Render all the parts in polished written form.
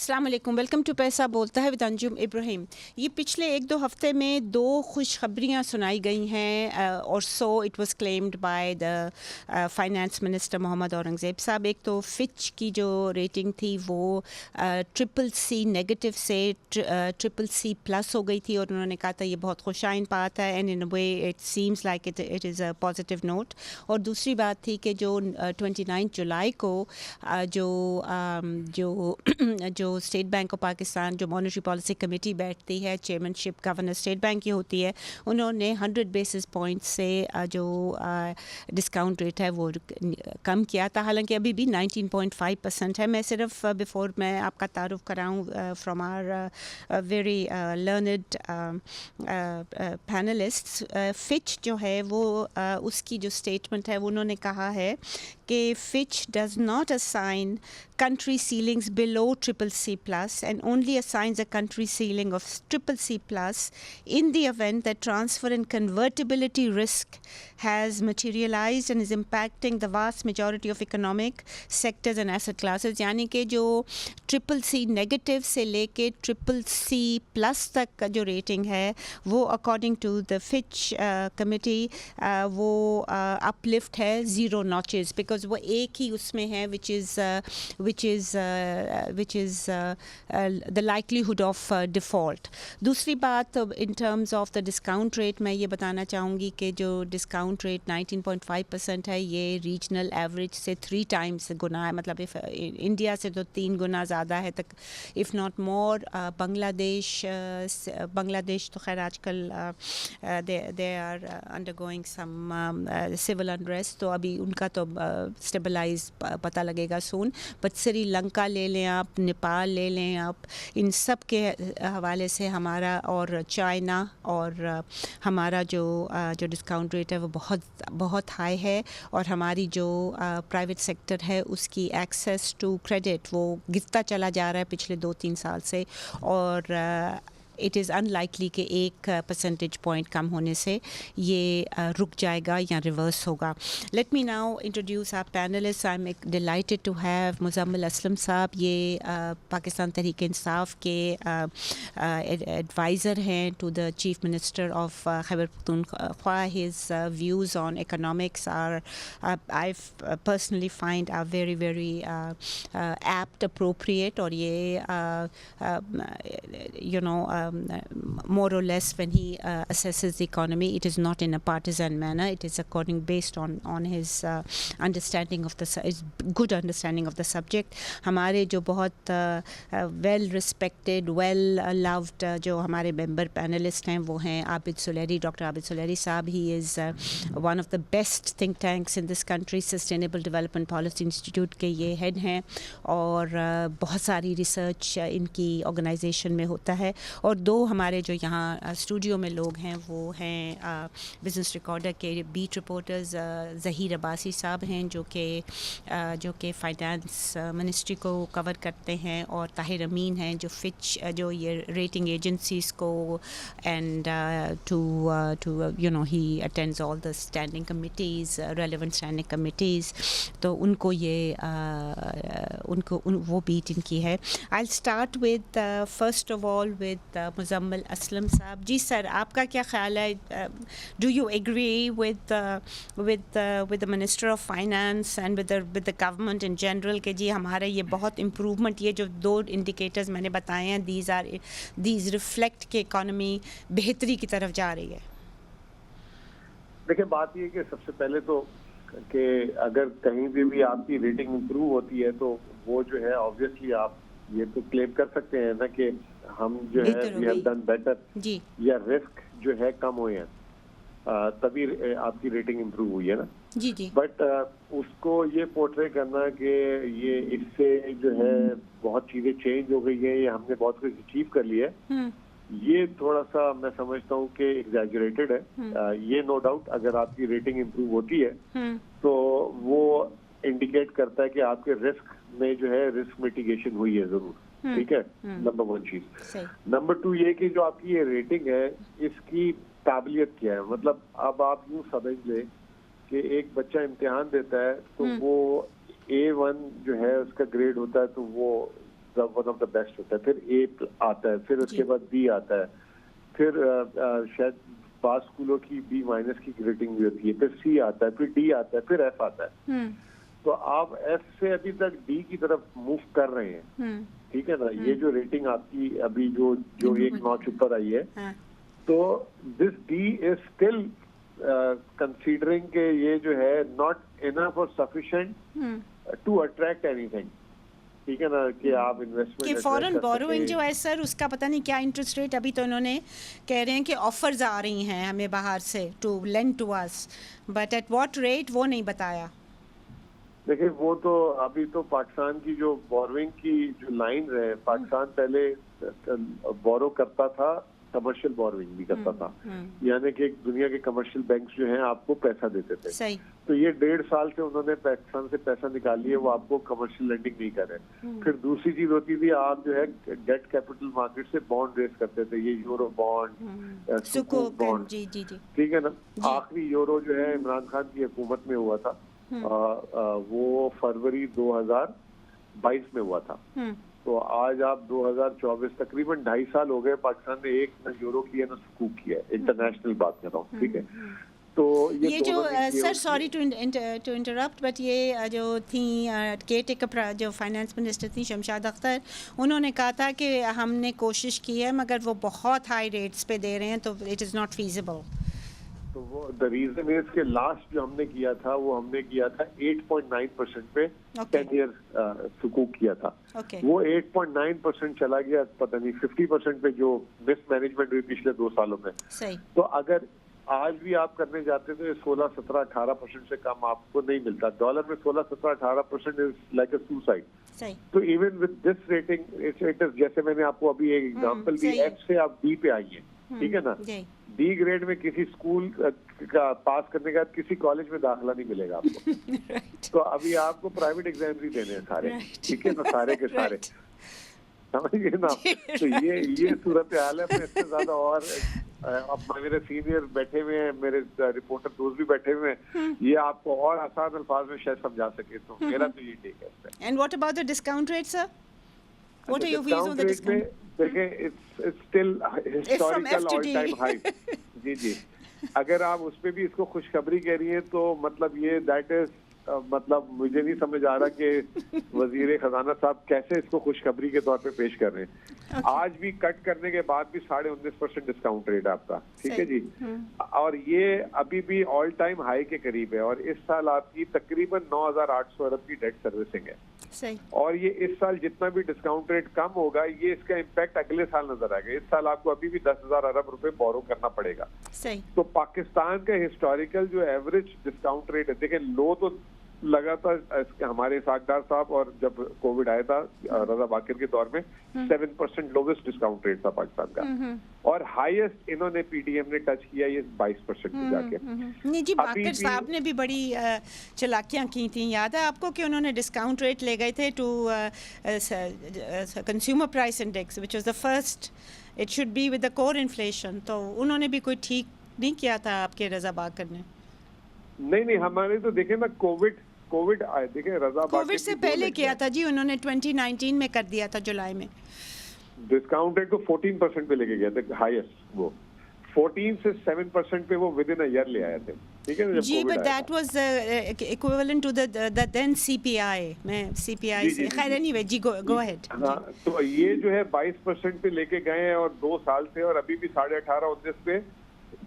अस्सलाम वालेकुम, welcome to पैसा बोलता है विद अंजुम इब्राहिम। ये पिछले एक दो हफ्ते में दो खुशखबरियाँ सुनाई गई हैं और so it was claimed by the finance minister Mohammad Aurangzeb साहब। एक तो फिच की जो रेटिंग थी वो CCC नेगेटिव से CCC+ हो गई थी और उन्होंने कहा था ये बहुत खुशाइन बात है and in a way it seems like it is a positive note. और दूसरी बात थी कि जो 29 जुलाई को जो जो जो स्टेट बैंक ऑफ पाकिस्तान जो मॉनेटरी पॉलिसी कमेटी बैठती है, चेयरमैनशिप गवर्नर स्टेट बैंक की होती है, उन्होंने 100 बेसिस पॉइंट से जो डिस्काउंट रेट है वो कम किया था। हालांकि अभी भी 19.5% है। मैं सिर्फ बिफोर मैं आपका तारुफ कराऊँ from our very learned panellists, Fitch जो है वो उसकी जो स्टेटमेंट है वो उन्होंने कहा है कि Fitch does not assign country ceilings below CCC+ and only assigns a country ceiling of CCC+ in the event that transfer and convertibility risk has materialized and is impacting the vast majority of economic sectors and asset classes। यानी कि जो CCC negative से लेके CCC+ तक का जो rating है वो according to the Fitch committee वो अपलिफ्ट है 0 नॉचेस, बिकॉज वो एक ही उसमें है which is the likelihood of default। दूसरी बात in terms of the discount rate मैं ये बताना चाहूँगी कि जो discount rate 19.5% है ये regional average से 3 times गुना है। मतलब इंडिया से तो 3 गुना ज़्यादा है तक, if not more। बांग्लादेश तो खैर आजकल they are undergoing some civil unrest, तो अभी उनका तो stabilize पता लगेगा soon। बट श्रीलंका ले लें आप, नेपाल ले लें आप, इन सब के हवाले से हमारा और चाइना और हमारा जो डिस्काउंट रेट है वो बहुत हाई है और हमारी जो प्राइवेट सेक्टर है उसकी एक्सेस टू क्रेडिट वो गिरता चला जा रहा है पिछले 2-3 साल से, और इट इज़ अनलाइकली कि 1 परसेंटेज पॉइंट कम होने से ये रुक जाएगा या रिवर्स होगा। Let me now introduce our panelist. I am delighted to have Muzammil Aslam साहब। ये पाकिस्तान तहरीक इंसाफ के एडवाइज़र हैं to the chief minister of Khyber Pakhtunkhwa. His views on economics are I personally find are very very apt, appropriate, और ये you know more or less when he assesses the economy, it is not in a partisan manner, it is according based on his understanding of his good understanding of the subject। हमारे जो बहुत well respected, well loved जो हमारे member panelists हैं वो हैं Abid सुलेरी, doctor Abid Suleri साहब। he is one of the best think tanks in this country, Sustainable Development Policy Institute के ये head हैं और बहुत सारी research इनकी organization में होता है। और 2 हमारे जो यहाँ स्टूडियो में लोग हैं वो हैं बिज़नेस रिकॉर्डर के बीट रिपोर्टर्स ज़हीर अब्बासी साहब हैं जो कि फाइनेंस मिनिस्ट्री को कवर करते हैं, और ताहिर अमीन हैं जो फिच जो ये रेटिंग एजेंसीज़ को and to you know he attends all the standing committees, relevant standing committees, तो उनको ये वो बीट इनकी है। I start with first of all with Muzammil Aslam साहब। जी सर, आपका क्या ख्याल है? Do you agree with the minister of finance and with the government in general कि जी हमारा ये बहुत इम्प्रूवमेंट, ये जो 2 इंडिकेटर्स मैंने बताए हैं, दीज रिफ्लेक्ट कि इकॉनमी बेहतरी की तरफ जा रही है? देखिए, बात ये कि सबसे पहले तो कि अगर कहीं भी आपकी रेटिंग इम्प्रूव होती है तो वो जो है ऑब्वियसली आप ये तो क्लेम कर सकते हैं ना कि हम जो है वी हैव डन बेटर या रिस्क जो है कम हुए हैं, तभी आपकी रेटिंग इम्प्रूव हुई है ना। जी जी। बट उसको ये पोर्ट्रे करना कि ये इससे जो है बहुत चीजें चेंज हो गई है या हमने बहुत कुछ अचीव कर लिया है, ये थोड़ा सा मैं समझता हूँ कि एग्जैजरेटेड है। ये नो डाउट अगर आपकी रेटिंग इम्प्रूव होती है तो वो इंडिकेट करता है कि आपके रिस्क में जो है रिस्क मिटिगेशन हुई है जरूर, ठीक है। नंबर 1 चीज। नंबर 2 ये कि जो आपकी ये रेटिंग है इसकी काबिलियत क्या है। मतलब अब आप यूँ समझ लें कि एक बच्चा इम्तिहान देता है तो वो A1 जो है उसका ग्रेड होता है तो वो वन ऑफ द बेस्ट होता है, फिर ए आता है, फिर उसके बाद बी आता है, फिर शायद पास स्कूलों की बी माइनस की रेटिंग भी होती है, फिर सी आता है, फिर डी आता है, फिर एफ आता है। तो आप एफ से अभी तक डी की तरफ मूव कर रहे हैं, ठीक है ना। ये जो रेटिंग आपकी अभी जो एक नॉच ऊपर आई है, तो this D is still considering के ये जो है नॉट इनफ और सफिशिएंट टू अट्रैक्ट एनीथिंग, ठीक है ना, कि आप इन्वेस्टमेंट कि फॉरेन बोरोइंग जो है सर उसका पता नहीं क्या इंटरेस्ट रेट, अभी तो उन्होंने कह रहे हैं कि ऑफर्स आ रही हैं हमें बाहर से to lend to us, but at what rate वो नहीं बताया। देखिए वो तो अभी तो पाकिस्तान की जो बोरोइंग की जो लाइन है, पाकिस्तान पहले बोरो करता था, कमर्शियल बोरोइंग भी करता था, यानी कि दुनिया के कमर्शियल बैंक्स जो हैं आपको पैसा देते थे। सही। तो ये 1.5 साल से उन्होंने पाकिस्तान से पैसा निकाल लिया, वो आपको कमर्शियल लेंडिंग नहीं कर रहे। फिर दूसरी चीज होती थी, आप जो है डेट कैपिटल मार्केट से बॉन्ड रेस करते थे, ये यूरो बॉन्ड, सुकूक बॉन्ड, जी जी जी, ठीक है ना। आखिरी यूरो जो है इमरान खान की हुकूमत में हुआ था, वो फरवरी 2022 में हुआ था। तो आज आप 2024 तकरीबन 2.5 साल हो गए, पाकिस्तान ने एक न यूरो किया न सुकूक किया, इंटरनेशनल बात कर रहा हूँ, ठीक है। तो ये जो sir sorry to interrupt, but ये जो थी केयर टेकर जो फाइनेंस मिनिस्टर थी शमशाद अख्तर, उन्होंने कहा था कि हमने कोशिश की है मगर वो बहुत हाई रेट्स पे दे रहे हैं, तो इट इज़ नॉट फीजिबल। तो वो द रीजन इज के लास्ट जो हमने किया था वो हमने किया था 8.9% पे 10 ईयर सुकूक किया था। वो 8.9% चला गया पता नहीं 50% पे, जो मिसमैनेजमेंट हुई पिछले 2 सालों में। सही। तो अगर आज भी आप करने जाते तो 16, 17, 18% से कम आपको नहीं मिलता। डॉलर में 16, 17, 18% इज लाइक अ सुसाइड। सही। तो even with this rating it is, जैसे मैंने आपको अभी एक एग्जांपल दी, एफ से आप डी पे आई है, ठीक है ना। डी ग्रेड में किसी स्कूल का पास करने के बाद किसी कॉलेज में दाखिला नहीं मिलेगा आपको। तो अभी आपको प्राइवेट एग्जाम ही देने हैं सारे, ठीक है ना, सारे के सारे, समझिए ना। तो ये सूरत हाल है। मैं इससे ज्यादा और अब मेरे सीनियर बैठे हुए हैं, मेरे रिपोर्टर दोस्त भी बैठे हुए हैं, ये आपको और आसान अल्फाज में शायद समझा सके, तो मेरा तो ये टेक है। And what about the discount rate sir? What are your views on the discount? देखें, it's still historical all time high. जी जी, अगर आप उस पे भी इसको खुशखबरी कह रही हैं तो मतलब ये दैट इज मतलब मुझे नहीं समझ आ रहा कि वजीर खजाना साहब कैसे इसको खुशखबरी के तौर पे पेश कर रहे हैं। आज भी कट करने के बाद भी 19.5% डिस्काउंट रेट आपका, ठीक है जी। और ये अभी भी ऑल टाइम हाई के करीब है, और इस साल आपकी तकरीबन 9,800 अरब की डेट सर्विसिंग है। सही। और ये इस साल जितना भी डिस्काउंट रेट कम होगा, ये इसका इम्पैक्ट अगले साल नजर आएगा। इस साल आपको अभी भी 10,000 अरब रुपए बोरो करना पड़ेगा। सही। तो पाकिस्तान का हिस्टोरिकल जो एवरेज डिस्काउंट रेट है, देखें लो तो लगा था हमारे सागदार साहब, और जब कोविड आया था रजा बाकिर के दौर में 7% लोवेस्ट डिस्काउंट रेट था पाकिस्तान का, और हाईएस्ट इन्होंने पीडीएम ने टच किया ये 22% पे जाके। नहीं जी, बाकिर साहब ने भी बड़ी चालाकियां की थी, याद है आपको कि उन्होंने डिस्काउंट रेट ले गए थे to consumer price index which was the first, it should be with the core inflation. तो उन्होंने भी कोई ठीक नहीं किया था आपके रजा बाकिर ने? नहीं, हमारे तो देखे ना कोविड आए, देखे रजा कोविड से पहले किया था जी उन्होंने, 2019 में कर दिया था जुलाई में। डिस्काउंट रेट को 14% पे लेके गए थे हाईएस्ट, वो 14 से 7% पे वो विद इन अ ईयर ले आए थे, ठीक है ना, जब जी। But that was equivalent to the then CPI में, सीपीआई से खैर एनीवे जी, गो अहेड। हाँ, तो ये जो है 22% पे लेके गए हैं, और 2 साल से, और अभी भी 18.5-19 पे,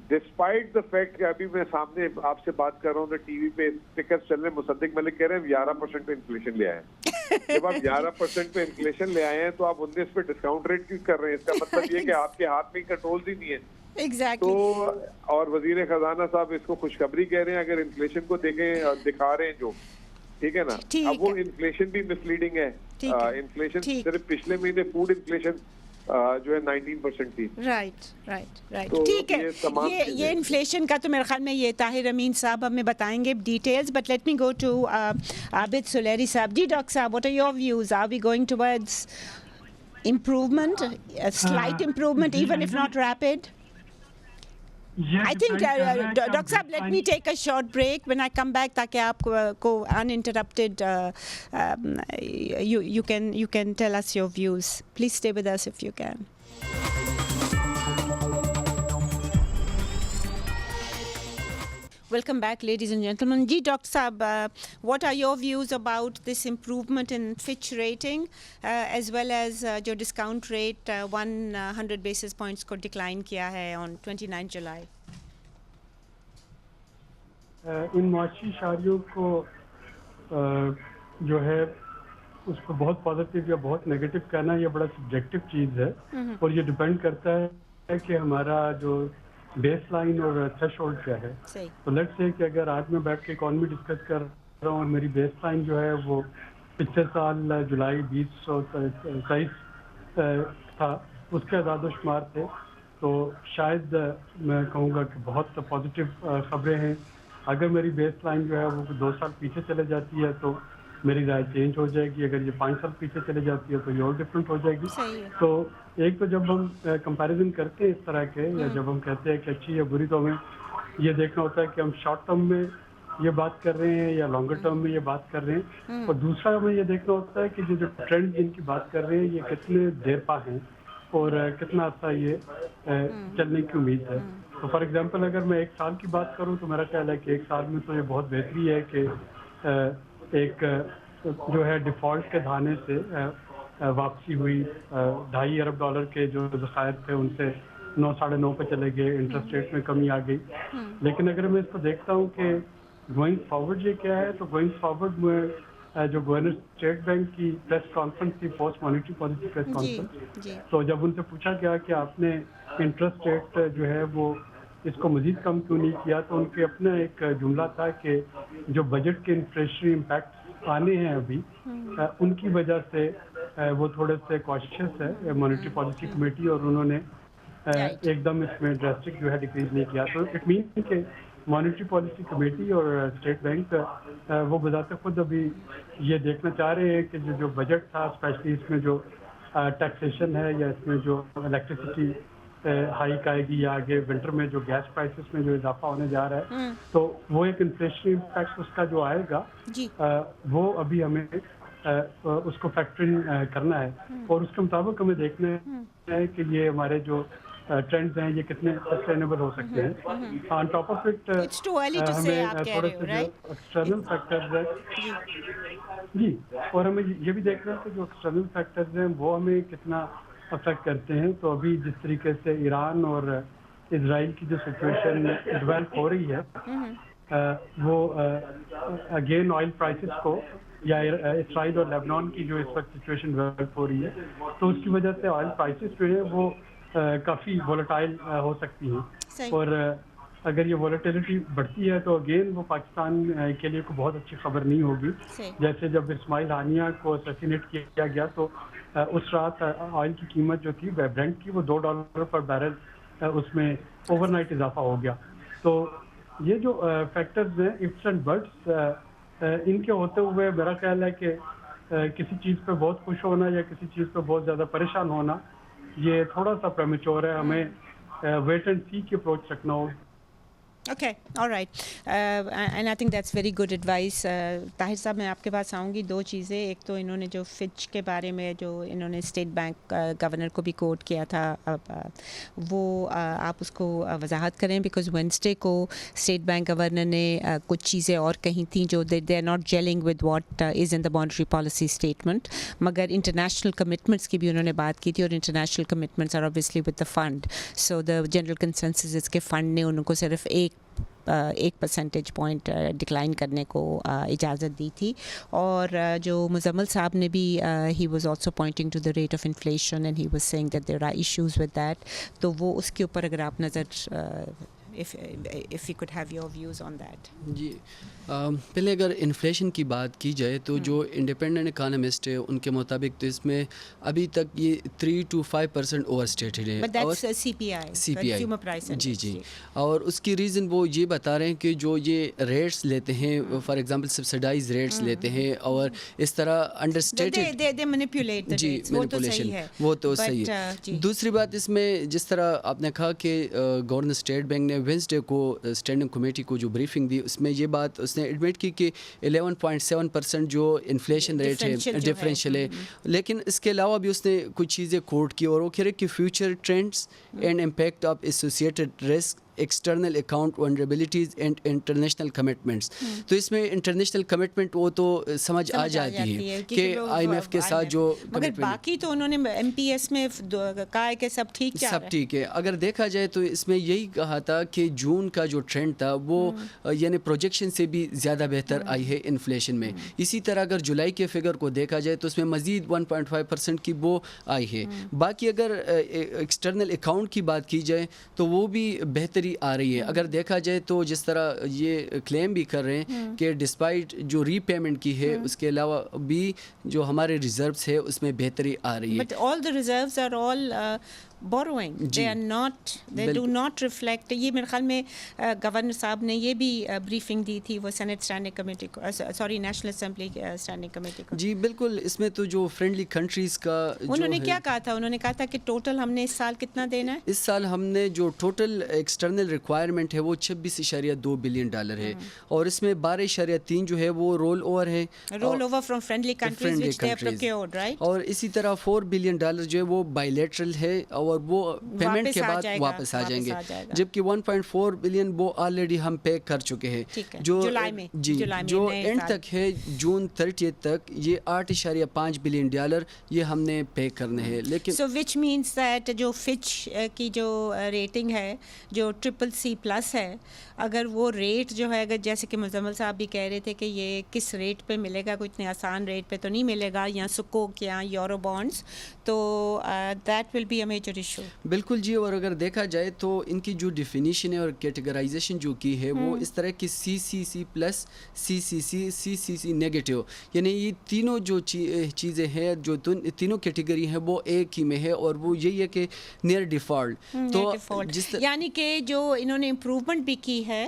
डिस्पाइट द फैक्ट कि अभी मैं सामने आपसे बात कर रहा हूँ तो टीवी पे स्टिकर्स चल रहे हैं, मुसद्दिक मलिक कह रहे हैं 11% पे इन्फ्लेशन ले आए हैं। जब आप 11% पे इन्फ्लेशन ले आए हैं तो आप 19 पे डिस्काउंट रेट क्यों कर रहे हैं? इसका मतलब ये कि आपके हाथ में कंट्रोल ही नहीं है। Exactly. तो और वजीर खजाना साहब इसको खुशखबरी कह रहे हैं, अगर इन्फ्लेशन को देखें, दिखा रहे हैं जो, ठीक है ना। अब वो इन्फ्लेशन भी मिसलीडिंग है। इन्फ्लेशन सिर्फ पिछले महीने फूड इन्फ्लेशन जो है 19% थी। राइट ठीक है। ये इन्फ्लेशन का तो मेरे ख्याल में ये ताहिर अमीन साहब हमें बताएंगे details, but let me go to Abid Suleri साहब। जी डॉक्टर साहब, what are your views? Are we going towards improvement, a slight improvement even if not rapid? I think, Dr. Saab, let me take a short break. When I come back, ताकि आपको uninterrupted, you can tell us your views. Please stay with us if you can. Welcome back, ladies and gentlemen. Ji, Dr. Saab, what are your views about this improvement in Fitch rating, as well as जो discount rate 100 basis points को decline किया है on 29 July? इन मुआशी इशारियों को जो है उसको बहुत पॉजिटिव या बहुत नेगेटिव कहना ये बड़ा सब्जेक्टिव चीज़ है और ये डिपेंड करता है कि हमारा जो बेस लाइन और थ्रेशोल्ड क्या है. तो लेट्स से कि अगर आज मैं बैठ के इकॉनमी डिस्कस कर रहा हूँ और मेरी बेस लाइन जो है वो पिछले साल जुलाई 2023 था, उसके आदादोशुमार थे, तो शायद मैं कहूँगा कि बहुत पॉजिटिव खबरें हैं. अगर मेरी बेस लाइन जो है वो 2 साल पीछे चले जाती है तो मेरी राय चेंज हो जाएगी. अगर ये 5 साल पीछे चले जाती है तो ये और डिफरेंट हो जाएगी. तो एक तो जब हम कंपैरिजन करते हैं इस तरह के, या जब हम कहते हैं कि अच्छी या बुरी, तो हमें ये देखना होता है कि हम शॉर्ट टर्म में ये बात कर रहे हैं या लॉन्गर टर्म में ये बात कर रहे हैं. और दूसरा हमें ये देखना होता है कि जो ट्रेंड जिनकी बात कर रहे हैं ये कितने देर पा हैं और कितना अच्छा ये चलने की उम्मीद है. तो फॉर एग्जांपल अगर मैं 1 साल की बात करूं तो मेरा ख्याल है कि 1 साल में तो ये बहुत बेहतरी है कि एक जो है डिफ़ॉल्ट के धाने से वापसी हुई. $2.5 अरब के जो ज़खायर थे उनसे 9 साढ़े 9 पे चले गए. इंटरेस्ट रेट में कमी आ गई. लेकिन अगर मैं इसको देखता हूँ कि गोइंग फॉरवर्ड ये क्या है, तो गोइंग फॉरवर्ड में जो गवर्नर स्टेट बैंक की प्रेस कॉन्फ्रेंस थी, post monetary policy press conference, तो जब उनसे पूछा गया कि आपने इंटरेस्ट रेट जो है वो इसको मज़ीद कम क्यों नहीं किया, तो उनके अपना एक जुमला था कि जो बजट के इन्फ्लेशनरी इम्पैक्ट आने हैं अभी, उनकी वजह से वो थोड़े से कॉशियस है मॉनेटरी पॉलिसी कमेटी, और उन्होंने एकदम इसमें ड्रास्टिक जो है डिक्रीज नहीं किया. तो इट मीन कि मॉनेटरी पॉलिसी कमेटी और स्टेट बैंक वो बजाते खुद अभी ये देखना चाह रहे हैं कि जो बजट था, स्पेशली इसमें जो टैक्सेशन है या इसमें जो इलेक्ट्रिसिटी हाइक आएगी या आगे विंटर में जो गैस प्राइसेस में जो इजाफा होने जा रहा है, तो वो एक इन्फ्लेशनरी इम्पैक्ट उसका जो आएगा वो अभी हमें उसको फैक्टरिंग करना है. और उसके मुताबिक हमें देखना है कि ये हमारे जो ट्रेंड्स हैं ये कितने सस्टेनेबल हो सकते हैं. ऑन टॉप ऑफ इट हमें थोड़े से एक्सटर्नल फैक्टर्स हैं जी, और हमें ये भी देखना है कि जो एक्सटर्नल फैक्टर्स हैं वो हमें कितना अफेक्ट करते हैं. तो अभी जिस तरीके से ईरान और इजराइल की जो सिचुएशन डेवलप हो रही है, वो अगेन ऑयल प्राइसेस को, या इसराइल और लेबनान की जो इस वक्त सिचुएशन डेवलप हो रही है, तो उसकी वजह से ऑयल प्राइसेस जो है वो काफ़ी वोलेटाइल हो सकती हैं. और अगर ये वोलेटिलिटी बढ़ती है तो अगेन वो पाकिस्तान के लिए कोई बहुत अच्छी खबर नहीं होगी. जैसे जब इस्माइल हानिया को असैसिनेट किया गया तो उस रात ऑयल की कीमत जो थी ब्रेंट की, वो $2 पर बैरल उसमें ओवरनाइट इजाफा हो गया. तो ये जो फैक्टर्स हैं, इफ्स एंड बट्स, इनके होते हुए मेरा ख्याल है कि किसी चीज़ पे बहुत खुश होना या किसी चीज़ पे बहुत ज़्यादा परेशान होना ये थोड़ा सा प्रेमेच्योर है. हमें वेट एंड सी की अप्रोच रखना हो. Okay, all right, and I think that's very good advice. Tahir साहब, मैं आपके पास आऊँगी. 2 चीज़ें. एक तो इन्होंने जो फिच के बारे में जो इन्होंने स्टेट बैंक गवर्नर को भी कोट किया था, वो आप उसको वजाहत करें, बिकॉज वेडनेसडे को स्टेट बैंक गवर्नर ने कुछ चीज़ें और कही थी जो they are not gelling with what is in the monetary policy statement, मगर इंटरनेशनल कमिटमेंट्स की भी उन्होंने बात की थी, और international commitments are obviously with the fund. So the general consensus इसके फ़ंड ने उनको सिर्फ 1 परसेंटेज पॉइंट डिक्लाइन करने को इजाज़त दी थी. और जो मुजम्मिल साहब ने भी he was also pointing to the rate of inflation and he was saying that there are issues with that. तो वो उसके ऊपर अगर आप नज़र if you could have your views on that. जी, पहले अगर इन्फ्लेशन की बात की जाए तो जो इंडिपेंडेंट इकोनॉमिस्ट है उनके मुताबिक तो इसमें अभी तक ये 3 to 5% ओवर स्टेटेड है. But that's CPI, Consumer Price Index. जी. और उसकी रीज़न वो ये बता रहे हैं कि जो ये रेट्स लेते हैं, फॉर एग्जांपल सब्सिडाइज रेट्स लेते हैं और इस तरह understated they manipulate the rates. वो तो सही है. दूसरी बात इसमें जिस तरह आपने कहा कि गवर्नर स्टेट बैंक ने وینسڈے کو اسٹینڈنگ کمیٹی کو جو بریفنگ دی اس میں یہ بات اس نے ایڈمٹ کی کہ 11.7% جو انفلیشن ریٹ ہے ڈفرینشیل ہے، لیکن اس کے علاوہ بھی اس نے کچھ چیزیں کوٹ کی اور وہ کہہ رہے کہ future trends and impact of associated risk external account vulnerabilities and international commitments. تو اس میں انٹرنیشنل کمٹمنٹ وہ تو سمجھ آ جاتی ہے کہ آئی ایم ایف کے ساتھ جو مگر باقی تو انہوں نے ایم پی ایس میں کہا ہے کہ سب ٹھیک ہے. اگر دیکھا جائے تو اس میں یہی کہا تھا کہ جون کا جو ٹرینڈ تھا وہ یعنی پروجیکشن سے بھی زیادہ بہتر آئی ہے انفلیشن میں. اسی طرح اگر جولائی کے فگر کو دیکھا جائے تو اس میں مزید 1.5% کی وہ آئی ہے. باقی اگر ایکسٹرنل اکاؤنٹ کی بات کی جائے تو وہ بھی بہتری آ رہی ہے. اگر دیکھا جائے تو جس طرح یہ کلیم بھی کر رہے ہیں کہ ڈسپائٹ جو ری پیمنٹ کی ہے اس کے علاوہ بھی جو ہمارے ریزروز ہے اس میں بہتری آ رہی ہے. But all the reserves are all borrowing. They are not, they do not reflect. یہ میرے خیال میں گورنر صاحب نے یہ بھی بریفنگ دی تھی وہ سینٹ اسٹینڈنگ کمیٹی کو، sorry national assembly standing committee کو. جی بالکل. اس میں تو جو فرینڈلی کنٹریز کا انہوں نے کیا کہا تھا؟ انہوں نے کہا تھا کہ ٹوٹل ہم نے اس سال کتنا دینا ہے؟ اس سال ہم نے جو ٹوٹل ایکسٹرنل ریکوائرمنٹ ہے وہ 26.2 بلین ڈالر ہے اور اس میں 12.3 جو ہے وہ رول اوور ہے، roll over from friendly countries which they have procured, right? اور اسی طرح 4 بلین ڈالر جو ہے وہ بائی لیٹرل ہے اور وہ پیمنٹ کے بعد واپس آ جائیں گے، جبکہ 1.4 بلین وہ آلریڈی ہم پے کر چکے ہیں جو جی جو اینڈ تک ہے جون 30 تک یہ 8.5 بلین ڈالر یہ ہم نے پے کرنے ہیں. لیکن سو وچ مینس دیٹ جو فچ کی جو ریٹنگ ہے جو CCC+ ہے، اگر وہ ریٹ جو ہے اگر جیسے کہ مزمل صاحب بھی کہہ رہے تھے کہ یہ کس ریٹ پہ ملے گا، کوئی اتنے آسان ریٹ پہ تو نہیں ملے گا، یا سکوک یا یورو بانڈس، تو that will be a major issue. بالکل جی. اور اگر دیکھا جائے تو ان کی جو ڈیفینیشن ہے اور کیٹیگرائزیشن جو کی ہے وہ اس طرح کی CCC+, CCC نیگیٹو، یعنی یہ تینوں جو چیزیں ہیں جو تینوں کیٹیگری ہیں وہ ایک ہی میں ہے اور وہ یہی ہے کہ نیئر ڈیفالٹ. تو یعنی کہ جو انہوں نے امپروومنٹ بھی کی ہے،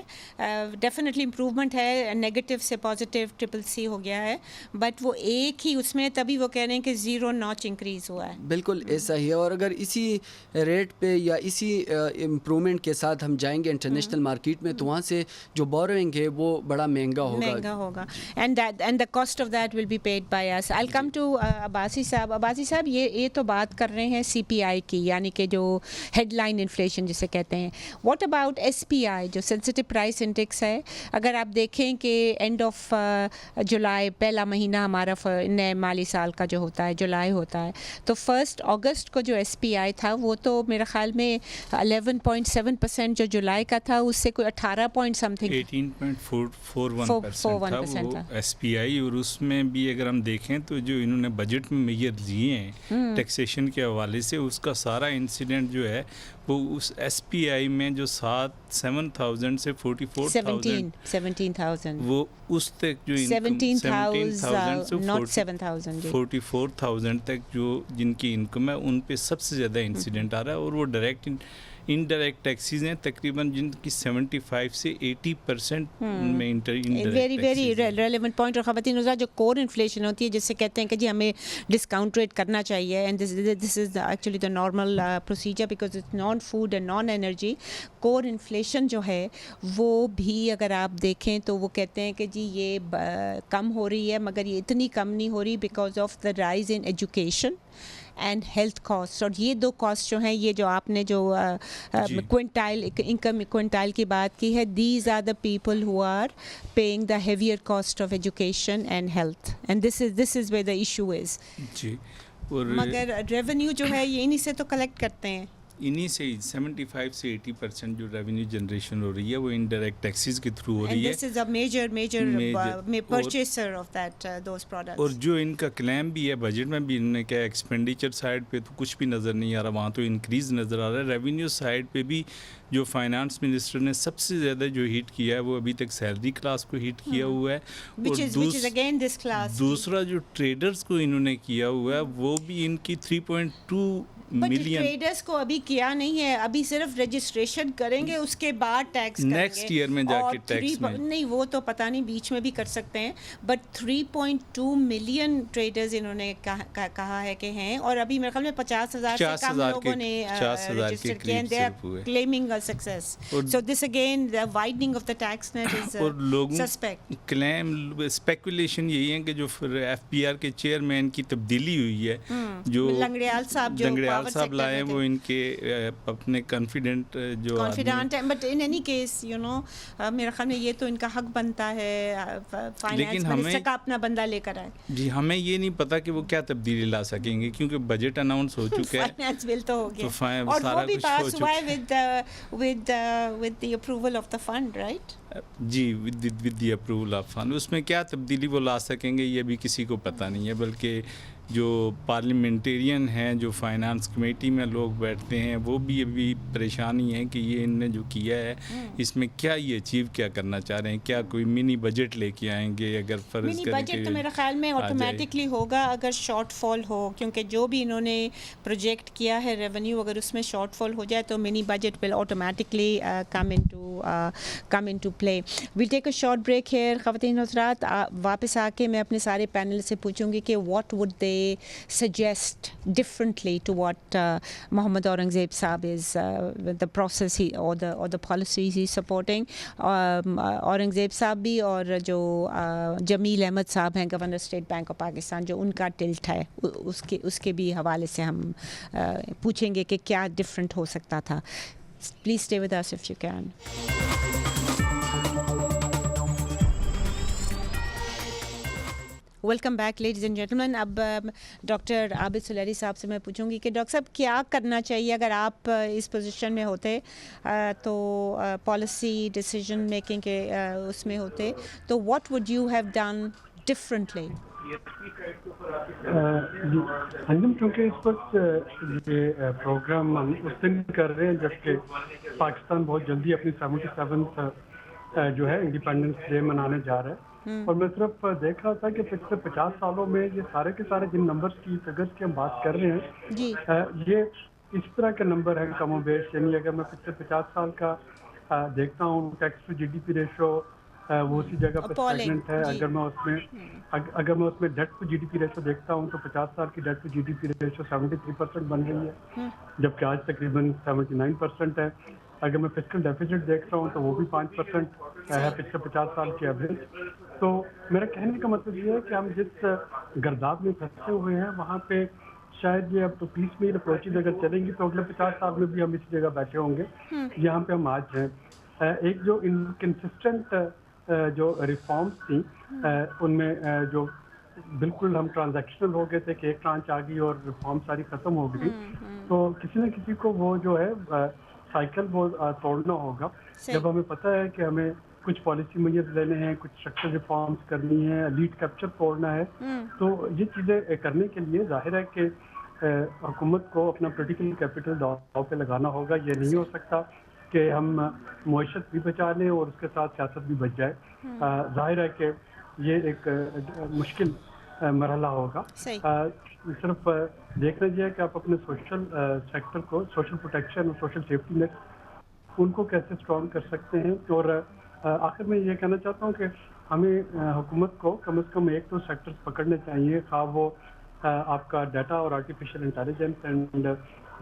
ڈیفینیٹلی امپروومنٹ ہے، نیگیٹو سے پازیٹیو CCC ہو گیا ہے، بٹ وہ ایک ہی اس میں تبھی وہ کہہ رہے ہیں کہ 0 ناچ انکریز ہوا ہے. بالکل ایسا ہی ہے. اور اگر اسی ریٹ پہ یا اسی امپرومنٹ کے ساتھ ہم جائیں گے انٹرنیشنل مارکیٹ میں تو وہاں سے جو بوروئنگ ہے وہ بڑا مہنگا ہوگا and the cost of that will be paid by us. I come to Abbasi صاحب. عباسی صاحب یہ تو بات کر رہے ہیں CPI کی، یعنی کہ جو ہیڈ لائن انفلیشن جسے کہتے ہیں. واٹ اباؤٹ SPI جو سینسٹیو پرائس انڈیکس ہے؟ اگر آپ دیکھیں کہ اینڈ آف جولائی، پہلا مہینہ ہمارا نئے مالی سال کا جو ہوتا ہے جولائی ہوتا ہے، تو 1 اگست کو جو SPI تھا وہ تو میرے خیال میں 11.7% جو جولائی کا تھا اس سے کوئی 18.41% تھا SPI. اور اس میں بھی اگر ہم دیکھیں تو جو انہوں نے بجٹ میں میجر لیے ہیں ٹیکسیشن کے حوالے سے، اس کا سارا انسیڈنٹ جو ہے وہ اس SPI میں جو 7,000 سے 44,000 وہ اس تک جو 44,000 تک جو جن کی انکم ہے ان پہ سب سے زیادہ انسیڈنٹ آ رہا ہے. اور وہ ڈائریکٹ انڈائریکٹ ٹیکسیز ہیں تقریباً جن کی 75 سے 80% میں ویری ریلیونٹ پوائنٹ. اور خواتین حضرات جو کور انفلیشن ہوتی ہے جس سے کہتے ہیں کہ جی ہمیں ڈسکاؤنٹ ریٹ کرنا چاہیے، and this is actually the normal procedure because it's non food and non energy. Core inflation جو ہے وہ بھی اگر آپ دیکھیں تو وہ کہتے ہیں کہ جی یہ کم ہو رہی ہے، مگر یہ اتنی کم نہیں ہو رہی because of the rise in education and health cost. اور یہ دو کاسٹ جو ہیں، یہ جو آپ نے جو کوئنٹائل انکم کوئنٹائل کی بات کی ہے، these are the people who are paying the heavier cost of education and health, and this is where the issue is. جی. مگر ریونیو جو ہے یہ انہی سے تو کلیکٹ کرتے ہیں، انہی سے 75 سے 80% جو ریونیو جنریشن ہو رہی ہے وہ انڈائریکٹ ٹیکسیز کے تھرو ہو رہی ہے. This is a major purchaser of that those products. اور جو ان کا کلیم بھی ہے بجٹ میں بھی انہوں نے کہا ایکسپینڈیچر سائڈ پہ تو کچھ بھی نظر نہیں آ رہا، وہاں تو انکریز نظر آ رہا ہے. ریونیو سائڈ پہ بھی جو فائنانس منسٹر نے سب سے زیادہ جو ہیٹ کیا ہے وہ ابھی تک سیلری کلاس کو ہیٹ کیا ہوا ہے. اور دوسرا جو ٹریڈرز کو انہوں نے کیا ہوا ہے وہ بھی ان کی 3.2 मिलियन ट्रेडर्स को अभी किया नहीं है, अभी सिर्फ रजिस्ट्रेशन करेंगे, उसके बाद टैक्स करेंगे नेक्स्ट ईयर में जाके टैक्स में नहीं, वो तो पता नहीं, बीच में भी कर सकते हैं, बट 3.2 मिलियन ट्रेडर्स इन्होंने कहा है कि हैं, और अभी मेरे ख्याल में 50,000 से कम लोगों ने रजिस्टर किए हैं, they are claiming a success. So this again the widening of the tax net is suspect. Claim speculation यही है कि जो फिर एफपीआर के चेयरमैन की तब्दीली हुई है, जो लंगड़ियाल साहब लाए, वो इनके अपने कॉन्फिडेंट है, but in any case you know मेरे ख्याल में ये तो इनका हक बनता है फाइनेंस मिनिस्टर का अपना बंदा लेकर आए. जी, हमें ये नहीं पता कि वो क्या तब्दीली ला सकेंगे, क्योंकि बजट अनाउंस हो चुका है, फाइनेंस बिल तो हो गया, तो और वो भी पास हुआ है with the approval of the fund, right? जी, with the approval of fund. उसमें क्या तब्दीली वो ला सकेंगे ये भी किसी को पता नहीं है, बल्कि जो पार्लियामेंटेरियन हैं, जो फाइनेंस कमेटी में लोग बैठते हैं, वो भी अभी परेशानी है कि ये इनने जो किया है इसमें क्या ये अचीव क्या करना चाह रहे हैं, क्या कोई मिनी बजट लेके आएंगे, अगर फर्ज मिनी बजट तो मेरे ख्याल में ऑटोमेटिकली होगा अगर शॉर्टफॉल हो, क्योंकि जो भी इन्होंने प्रोजेक्ट किया है रेवेन्यू, अगर उसमें शॉर्टफॉल हो जाए तो mini budget will automatically come into play. We'll take a short break here. ख़वातीन और हज़रात, वापस आके मैं अपने सारे पैनल से पूछूंगी कि what would they suggest differently to what Mohammad Aurangzeb Saab is the process or the policies he's supporting. Aurangzeb Saab भी और जो जमील अहमद साहब हैं governor state bank of Pakistan, जो उनका टिल्ट है उसके भी हवाले से हम पूछेंगे कि क्या डिफरेंट हो सकता था. Please stay with us if you can. Welcome back ladies and gentleman. अब डॉक्टर आबिद सुलैरी साहब से मैं पूछूंगी कि डॉक्टर साहब क्या करना चाहिए अगर आप इस पोजीशन में होते, तो पॉलिसी डिसीजन मेकिंग के उसमें होते, तो what would you have done differently? Anjum, क्योंकि इस वक्त ये प्रोग्राम हम उस दिन कर रहे हैं जबकि पाकिस्तान बहुत जल्दी अपनी 77th जो है इंडिपेंडेंस डे मनाने जा रहा है, और मैं सिर्फ देख रहा था कि पिछले 50 सालों में ये सारे के सारे जिन नंबर्स की फिगर्स की हम बात कर रहे हैं, ये इस तरह के नंबर हैं कम बेश. यानी अगर मैं पिछले 50 साल का देखता हूँ, टैक्स टू जीडीपी रेशो वो उसी जगह पर स्टैग्नेंट है. अगर मैं उसमें डेट टू जीडीपी रेशो देखता हूँ तो 50 साल की डेट टू जीडीपी रेशो 73% बन रही है, जबकि आज तकरीबन 79% है. अगर मैं फिस्कल डेफिसिट देख रहा हूँ तो वो भी 5% है पिछले 50 साल की एवरेज. तो मेरा कहने का मतलब ये है कि हम जिस गर्दाब में फंसे हुए हैं वहाँ पे शायद ये अब तो पीस मील अप्रोचेज अगर चलेंगी तो अगले 50 साल में भी हम इसी जगह बैठे होंगे यहाँ पे हम आज हैं. एक जो इनकंसिस्टेंट जो रिफॉर्म्स थी उनमें जो बिल्कुल हम ट्रांजैक्शनल हो गए थे कि एक ट्रांच आ गई और रिफॉर्म सारी ख़त्म हो गई, तो किसी न किसी को वो जो है साइकिल वो तोड़ना होगा. जब हमें पता है कि हमें कुछ पॉलिसी मेजर्स लेने हैं, कुछ स्ट्रक्चरल रिफॉर्म्स करनी है, लीड कैप्चर तोड़ना है, तो ये चीज़ें करने के लिए जाहिर है कि हुकूमत को अपना पॉलिटिकल कैपिटल दाव पे लगाना होगा. ये नहीं हो सकता कि हम मुआशत भी बचा लें और उसके साथ सियासत भी बच जाए. जाहिर है कि ये एक मुश्किल मरहला होगा. सिर्फ देखना चाहिए कि आप अपने सोशल सेक्टर को, सोशल प्रोटेक्शन और सोशल सेफ्टी नेट उनको कैसे स्ट्रॉन्ग कर सकते हैं. और आखिर में ये कहना चाहता हूँ कि हमें हुकूमत को कम से कम एक दो सेक्टर्स पकड़ने चाहिए, खा वो आपका डाटा और artificial intelligence and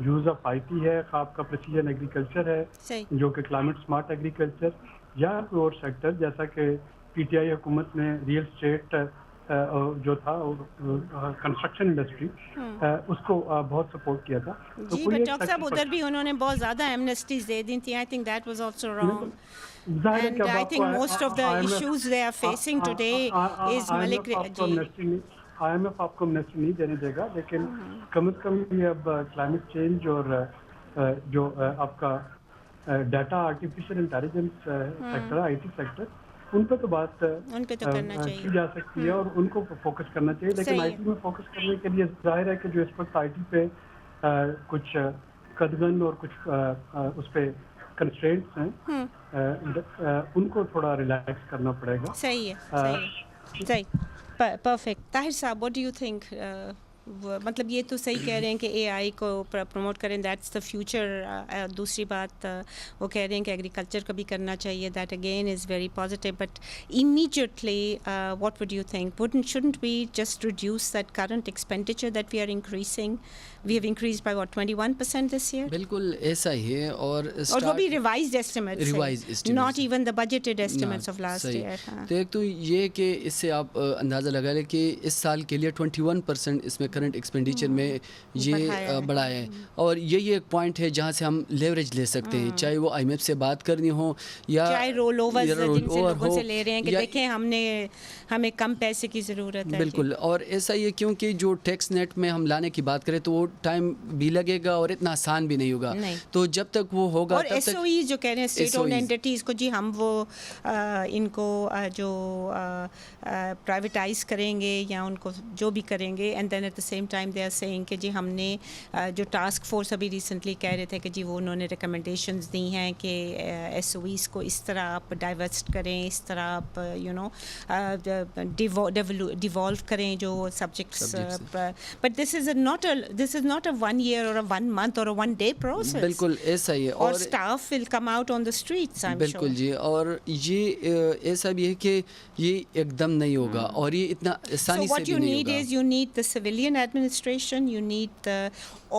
use of IT है, खा आपका प्रेसिजन एग्रीकल्चर है जो कि क्लाइमेट स्मार्ट एग्रीकल्चर, या कोई और सेक्टर जैसा कि पीटीआई हुकूमत ने रियल स्टेट जो था कंस्ट्रक्शन इंडस्ट्री उसको बहुत सपोर्ट किया था. जी, बट डॉक्टर साहब उधर भी उन्होंने बहुत ज़्यादा एमनेस्टीज दे दी थी. I think that was also wrong. And I think most of the issues they are facing today is Malik ji. IMF आपको एमनेस्टी नहीं देने देगा, लेकिन कम से कम ये अब क्लाइमेट चेंज और जो आपका data artificial intelligence sector, IT sector, उन पे तो बात करना चाहिए, की जा सकती है और उनको फोकस करना चाहिए. लेकिन आईटी में फोकस करने के लिए जाहिर है कि जो इस वक्त आईटी पे कुछ कदगन और कुछ उस पे कंस्ट्रेंट्स हैं, उनको थोड़ा रिलैक्स करना पड़ेगा. सही है. Perfect. Tahir Saab, what do you think? मतलब ये तो सही कह रहे हैं कि AI को प्रमोट करें, दैट्स द फ्यूचर. दूसरी बात वो कह रहे हैं कि एग्रीकल्चर का भी करना चाहिए, that again is very positive. But immediately what would you think? Shouldn't we just reduce that current expenditure that we are increasing? We have increased by what, 21% this year? बिल्कुल ऐसा ही है. और वो भी revised estimates, not even the budgeted estimates of last year. तो एक तो ये कि इससे आप अंदाज़ा लगा लें कि इस साल के लिए 21% इसमें करंट एक्सपेंडिचर में ये बढ़ा है. और यही एक पॉइंट है जहाँ से हम लेवरेज ले सकते हैं, चाहे वो IMF से बात करनी हो या चाहे रोल ओवर जिनसे लोगों से ले रहे हैं कि देखें हमें कम पैसे की ज़रूरत है. बिल्कुल. और ऐसा ये क्योंकि जो टैक्स नेट में हम लाने की बात करें तो वो टाइम भी लगेगा और इतना आसान भी नहीं होगा. तो जब तक वो होगा और SOEs जो कह रहे हैं स्टेट ओन्ड एंटिटीज़ को, जी हम वो इनको जो प्राइवेटाइज करेंगे या उनको जो भी करेंगे, and then at the same time they are saying कि जी हमने जो टास्क फोर्स अभी रिसेंटली कह रहे थे कि जी वो उन्होंने रिकमेंडेशंस दी हैं कि SOEs को इस तरह आप डाइवर्स्ट करें, इस तरह आप डिवॉल्व करें जो subjects. But this is not a 1 year or a 1 month or a 1 day process. बिल्कुल ऐसा ही है. और staff will come out on the streets, I'm बिल्कुल sure. जी. और ये ऐसा भी है कि ये एकदम नहीं होगा और ये इतना आसानी से भी नहीं होगा. So what you need is you need the civilian administration, you need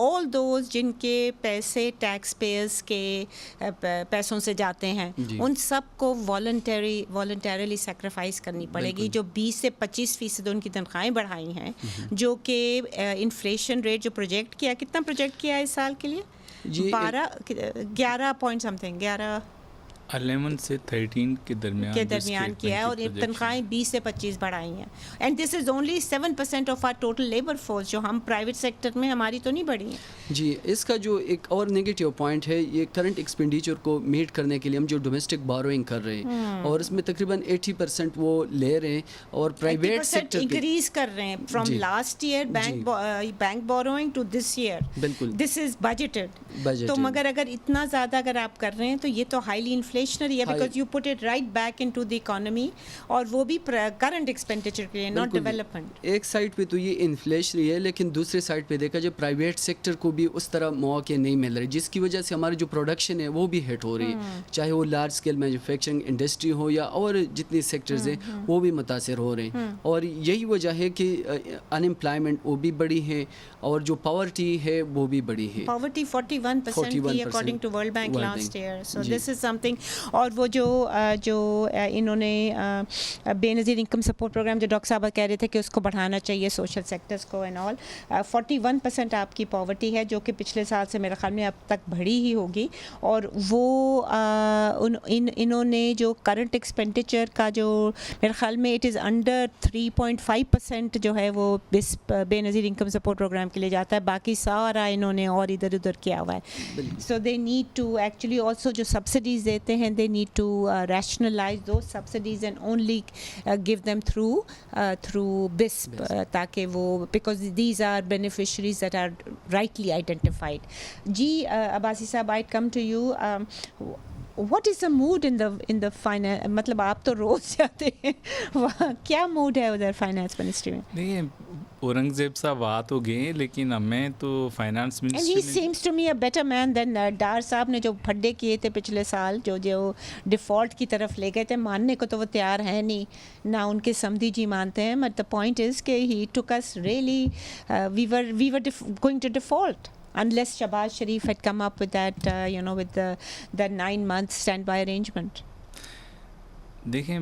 all those जिनके पैसे टैक्स पेयर्स के पैसों से जाते हैं, उन सब को वॉलंटरीली सेक्रीफाइस करनी पड़ेगी. जो 20 से 25% उनकी तनख्वाहें बढ़ाई हैं, जो कि इन्फ्लेशन रेट जो प्रोजेक्ट किया, कितना प्रोजेक्ट किया है इस साल के लिए? 11 पॉइंट समथिंग, 11 से 13 के दरमियान किया है, और तनख्वाहें 20 से 25 बढ़ाई हैं. And this is only 7% of our total labour force, जो हम प्राइवेट सेक्टर में हमारी तो नहीं बढ़ी है. जी. इसका जो एक और नेगेटिव पॉइंट है, ये करंट एक्सपेंडिचर को मीट करने के लिए हम जो डोमेस्टिक बोरोइंग कर रहे हैं और इसमें तकरीबन 80% वो ले रहे हैं और प्राइवेट सेक्टर इंक्रीज कर रहे हैं from last year bank borrowing to this year. बिल्कुल. This is budgeted. तो मगर अगर इतना ज़्यादा अगर आप कर रहे हैं तो ये तो हाईली इन्फ्लेशनरी है, because you put it right back into the economy, और वो भी करंट एक्सपेंडिचर के लिए, नॉट डेवलपमेंट. एक साइड पे तो ये इन्फ्लेशनरी है, लेकिन दूसरे साइड पे देखा जाए प्राइवेट सेक्टर को भी उस तरह मौके नहीं मिल रहे, जिसकी वजह से हमारी जो प्रोडक्शन है वो भी हिट हो रही है. चाहे वो लार्ज स्केल मैन्युफैक्चरिंग इंडस्ट्री हो या और जितनी सेक्टर्स हैं वो भी मुतासर हो रहे हैं. और यही वजह है कि अनएम्प्लॉयमेंट वो भी बड़ी है और जो पॉवर्टी है वो भी बड़ी है. पॉवर्टी 41% थी according to World Bank last year. So this is something. और वो जो इन्होंने बेनज़ीर इनकम सपोर्ट प्रोग्राम जो डॉक्टर साहब कह रहे थे कि उसको बढ़ाना चाहिए सोशल सेक्टर्स को एंड ऑल, 41% आपकी पॉवर्टी है, जो कि पिछले साल से मेरे ख्याल में अब तक बढ़ी ही होगी. और वो इन्होंने जो करंट एक्सपेंडिचर का जो मेरे ख्याल में इट इज़ अंडर 3.5% जो है वो बेनज़ीर इनकम सपोर्ट प्रोग्राम के लिए जाता है, बाकी सारा इन्होंने और इधर उधर किया हुआ है. So they need to actually also जो सब्सिडीज़ देते हैं, they need to rationalize those subsidies and only give them through BISP, ताकि वो, because these are beneficiaries that are rightly identified. जी अब्बासी साहब, I'd come to you. What is the mood in the finance? मतलब आप तो रोज जाते हैं, क्या mood है उधर फाइनेंस मिनिस्ट्री में? देखिए, औरंगजेब साहब आ तो गए, लेकिन हमें तो finance ministry And he seems to me a better man than डार साहब ने जो फड्डे किए थे पिछले साल, जो डिफ़ॉल्ट की तरफ ले गए थे. मानने को तो वो तैयार है नहीं, ना उनके समधी जी मानते हैं. बट द पॉइंट इज़ कि he took us really, we were going to default unless Shahbaz Sharif had come up with that, with the 9-month standby arrangement. देखें,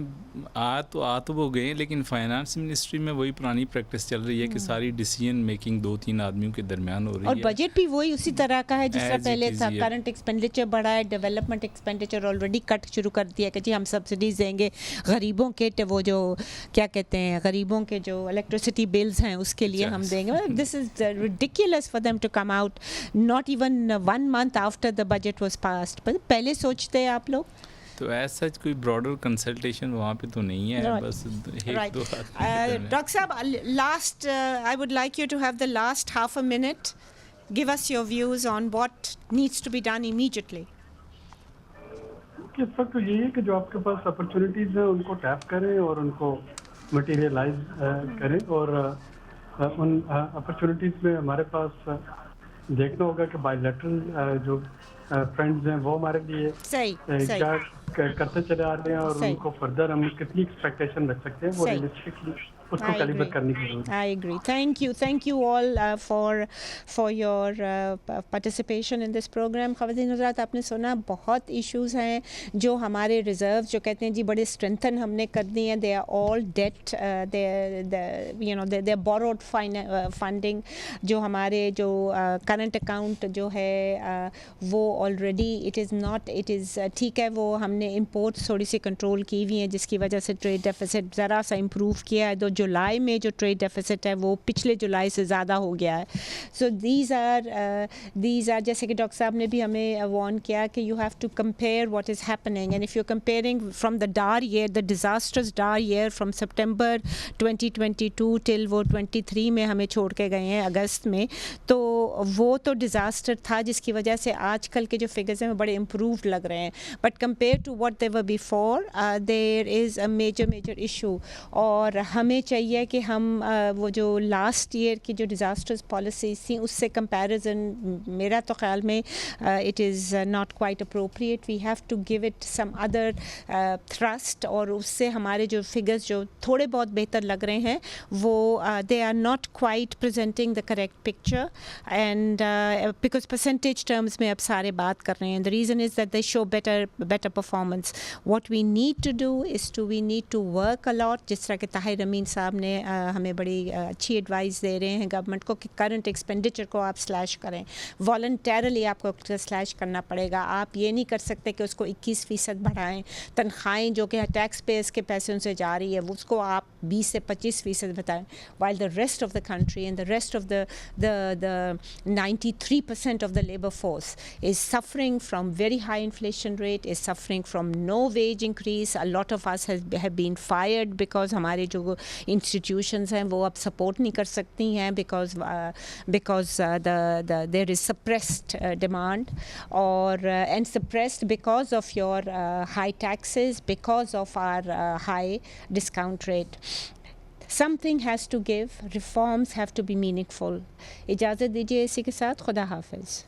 आ तो वो गए, लेकिन फाइनेंस मिनिस्ट्री में वही पुरानी प्रैक्टिस चल रही है कि सारी डिसीजन मेकिंग 2-3 आदमियों के दरमियान हो रही है. और बजट भी वही उसी तरह का है जिस तरह पहले था. करंट एक्सपेंडिचर बढ़ा है, डेवलपमेंट एक्सपेंडिचर ऑलरेडी कट शुरू कर दिया कि जी हम सब्सिडीज देंगे गरीबों के, वो जो क्या कहते हैं, गरीबों के जो इलेक्ट्रिसिटी बिल्स हैं उसके लिए हम देंगे. This is ridiculous for them to come out not even 1 month after the budget was passed. पहले सोचते हैं आप लोग तो ऐसा कोई ब्रॉडर कंसल्टेशन वहाँ पे तो नहीं है. बस एक दो डॉक्टर साहब, last I would like you to have the last half a minute. Give us your views on what needs to be done immediately. इस वक्त तो यही है कि जो आपके पास अपॉर्चुनिटीज़ हैं उनको टैप करें और उनको मटेरियलाइज करें. और उन अपॉर्चुनिटीज़ में हमारे पास देखना होगा कि बायलैटरल जो फ्रेंड्स हैं वो हमारे लिए सही क्या करते चले आ रहे हैं और सही। उनको फर्दर हम कितनी एक्सपेक्टेशन रख सकते हैं वो सही। रियलिस्टिकली उसको I कैलिब्रेट agree. करने की जरूरत है. I agree. Thank you all for your participation in this program. ख़वातीन हज़रात, आपने सुना बहुत issues हैं जो हमारे reserves जो कहते हैं जी बड़े strengthen हमने कर दिए हैं. They are all debt. They're borrowed funding. जो हमारे जो current account जो है वो already it is ठीक है, वो हमने imports थोड़ी सी control की हुई हैं जिसकी वजह से trade deficit ज़रा सा improve किया है. तो जुलाई में जो ट्रेड डेफिसिट है वो पिछले जुलाई से ज़्यादा हो गया है. सो दीज आर जैसे कि डॉक्टर साहब ने भी हमें वार्न किया कि you have to compare what is happening, and if you comparing from the Dar year, the disasters Dar year from September 2022 till वो 23 में हमें छोड़ के गए हैं अगस्त में, तो वो तो डिज़ास्टर था जिसकी वजह से आजकल के जो फिगर्स हैं वो बड़े इम्प्रूव्ड लग रहे हैं. But compare to what they were before there is a major issue. और हमें चाहिए कि हम वो जो लास्ट ईयर की जो डिज़ास्टर्स पॉलिसीज़ थी उससे कंपैरिजन मेरा तो ख्याल में it is not quite appropriate. We have to give it some other thrust, और उससे हमारे जो फिगर्स जो थोड़े बहुत बेहतर लग रहे हैं वो they are not quite presenting the correct picture, and because percentage terms में अब सारे बात कर रहे हैं. The reason is that they show better performance. What we need to do is we need to work a lot. जिस तरह के ताहिर अमीन साहब ने हमें बड़ी अच्छी एडवाइस दे रहे हैं गवर्नमेंट को कि करंट एक्सपेंडिचर को आप स्लैश करें. वॉलंटरली आपको स्लैश करना पड़ेगा. आप ये नहीं कर सकते कि उसको 21% बढ़ाएं. तनख्वाहें जो कि टैक्स पेयर्स के पैसे उनसे जा रही है वो उसको आप 20 से 25% बताएं, while the rest of the country and the rest of the 93% of the labor force is suffering from very high inflation rate, is suffering from no wage increase. A lot of us have been fired because हमारे जो institutions हैं वो अब support नहीं कर सकती हैं because there is suppressed demand, or and suppressed because of your high taxes, because of our high discount rate. Something has to give. Reforms have to be meaningful. इजाज़त दीजिए इसी के साथ. खुदा हाफिज़.